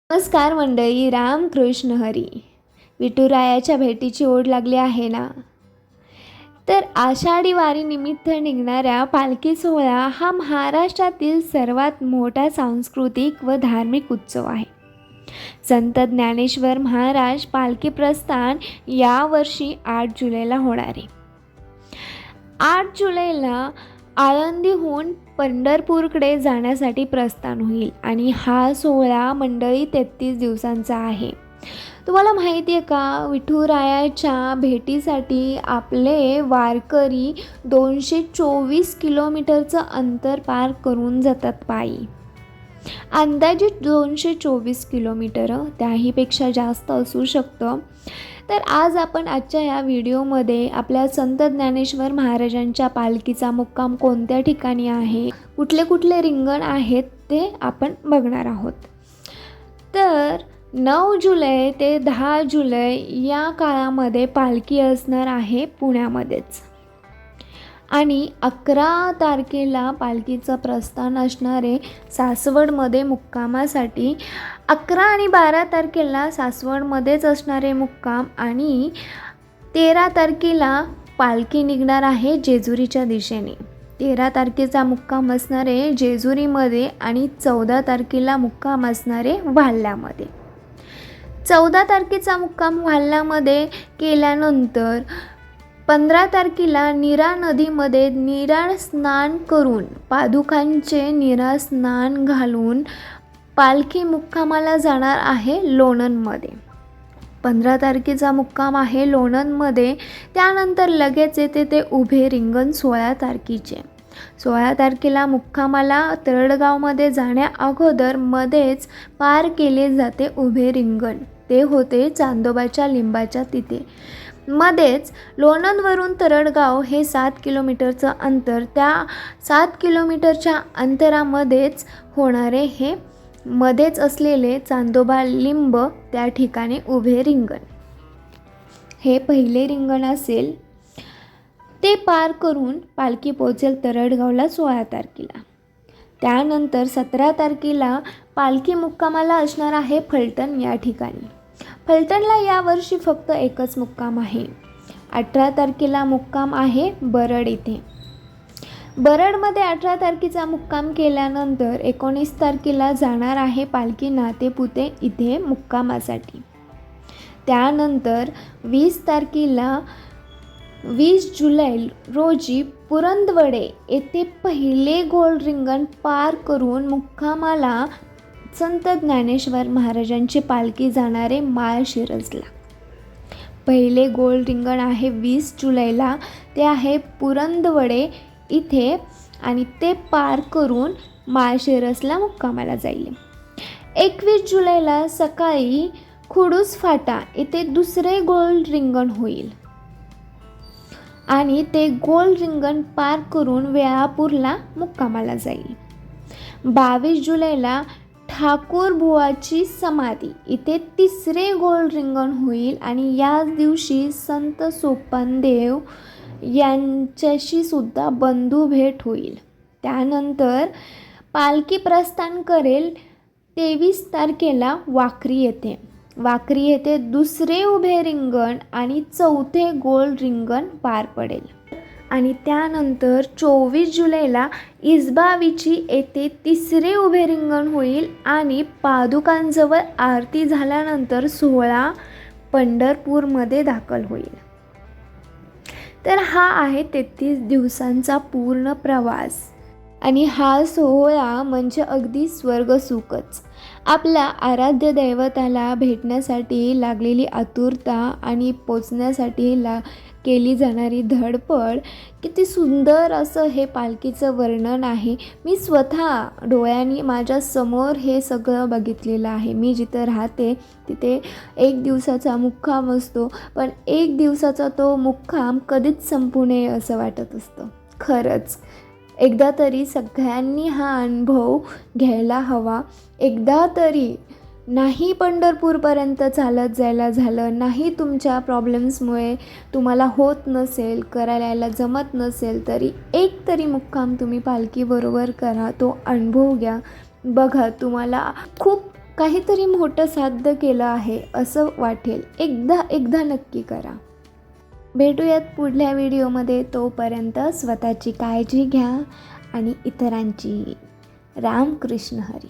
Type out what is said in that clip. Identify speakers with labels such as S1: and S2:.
S1: नमस्कार मंडळी, रामकृष्ण हरी. विठुरायाच्या भेटीची ओढ लागली आहे ना. तर आषाढी वारीनिमित्त निघणाऱ्या पालखी सोहळा हा महाराष्ट्रातील सर्वात मोठा सांस्कृतिक व धार्मिक उत्सव आहे. संत ज्ञानेश्वर महाराज पालखी प्रस्थान यावर्षी 8 जुलैला होणार आहे. 8 जुलैला आळंदीहून पंढरपूरकडे जाण्यासाठी प्रस्थान होईल आणि हा सोहळा मंडळी 33 दिवसांचा आहे. तुम्हाला माहिती आहे का, विठुरायाच्या भेटीसाठी आपले वारकरी 224 किलोमीटरचं अंतर पार करून जातात पायी. अंदाजित 224 किलोमीटर, त्याहीपेक्षा जास्त असू शकतं. तर आज आपण आजच्या या व्हिडिओमध्ये आपल्या संत ज्ञानेश्वर महाराजांच्या पालखीचा मुक्काम कोणत्या ठिकाणी आहे, कुठले कुठले रिंगण आहेत ते आपण बघणार आहोत. तर 9 जुलै ते 10 जुलै या काळामध्ये पालखी असणार आहे पुण्यामध्येच आणि 11 तारखेला पालखीचं प्रस्थान असणारे सासवडमध्ये मुक्कामासाठी. 11 आणि 12 तारखेला सासवडमध्येच असणारे मुक्काम आणि 13 तारखेला पालखी निघणार आहे जेजुरीच्या दिशेने. 13 तारखेचा मुक्काम असणारे जेजुरीमध्ये आणि 14 तारखेला मुक्काम असणारे वाल्ह्यामध्ये. 14 तारखेचा मुक्काम वाल्ह्यामध्ये केल्यानंतर 15 तारखेला नीरा नदीमध्ये नीरा स्नान करून पादुकांचे नीरा स्नान घालून पालखी मुक्कामाला जाणार आहे लोणंदमध्ये. 15 तारखेचा मुक्काम आहे लोणंदमध्ये. त्यानंतर लगेच येते ते उभे रिंगण 16 तारखेचे. 16 तारखेला मुक्कामाला तरडगावमध्ये जाण्या अगोदर मध्येच पार केले जाते उभे रिंगण. ते होते चांदोबाच्या लिंबाच्या तिथे. मध्येच लोणंदवरून तरडगाव हे 7 किलोमीटरचं अंतर, त्या 7 किलोमीटरच्या अंतरामध्येच होणारे हे मध्येच असलेले चांदोबा लिंब, त्या ठिकाणी उभे रिंगण हे पहिले रिंगण असेल. ते पार करून पालखी पोहोचेल तरडगावला 16 तारखेला. त्यानंतर 17 तारखेला पालखी मुक्कामाला असणार आहे फलटण या ठिकाणी. फलटणला यावर्षी फक्त एकच मुक्काम आहे. 18 तारखेला मुक्काम आहे बरड इथे. बरडमध्ये 18 तारखेचा मुक्काम केल्यानंतर 19 तारखेला जाणार आहे पालखी नातेपुते इथे मुक्कामासाठी. त्यानंतर 20 तारखेला 20 जुलै रोजी पुरंदवडे येथे पहिले गोल रिंगण पार करून मुक्कामाला संत ज्ञानेश्वर महाराजांची पालखी जाणारे माळशिरसला. पहिले गोल रिंगण आहे 20 जुलैला, ते आहे पुरंदवडे इथे आणि ते पार करून माळशिरसला मुक्कामाला जाईल. 21 जुलैला सकाळी खुडूस फाटा येथे दुसरे गोल रिंगण होईल आणि ते गोल रिंगण पार करून वेळापूरला मुक्कामाला जाईल. 22 जुलैला ठाकूर बुवाची समाधी इथे तिसरे गोल रिंगण होईल आणि याच दिवशी संत सोपानदेव यांच्याशी सुद्धा बंधू भेट होईल. त्यानंतर पालखी प्रस्थान करेल 23 तारखेला वाखरी येथे. वाखरी येथे दुसरे उभे रिंगण आणि चौथे गोल रिंगण पार पडेल आणि त्यानंतर 24 जुलैला इसबावीची येथे तिसरे उभे रिंगण होईल आणि पादुकांजवळ आरती झाल्यानंतर सोहळा पंढरपूरमध्ये दाखल होईल. तर हा आहे 33 दिवसांचा पूर्ण प्रवास आणि हा सोहळा म्हणजे अगदी स्वर्गसुखच. आपल्या आराध्य दैवताला भेटण्यासाठी लागलेली आतुरता आणि पोचण्यासाठी केली जाणारी धडपड, किती सुंदर असं हे पालखीचं वर्णन आहे. मी स्वतः डोळ्यांनी माझ्या समोर हे सगळं बघितलेलं आहे. मी जिथं राहते तिथे 1 दिवसाचा मुक्काम असतो, पण 1 दिवसाचा तो मुक्काम कधीच संपू नये असं वाटत असतं. खरंच एकदा तरी सगळ्यांनी हा अनुभव घ्यायला हवा. एकदा तरी नाही पंढरपूरपर्यंत चालत जायला झालं, नाही तुमच्या प्रॉब्लेम्समुळे तुम्हाला होत नसेल, करायला यायला जमत नसेल, तरी एक तरी मुक्काम तुम्ही पालखीबरोबर करा, तो अनुभव घ्या. बघा, तुम्हाला खूप काहीतरी मोठं साध्य केलं आहे असं वाटेल. एकदा नक्की करा. भेटूयात पुढल्या व्हिडिओमध्ये. तोपर्यंत स्वतःची काळजी घ्या आणि इतरांची. रामकृष्ण हरी.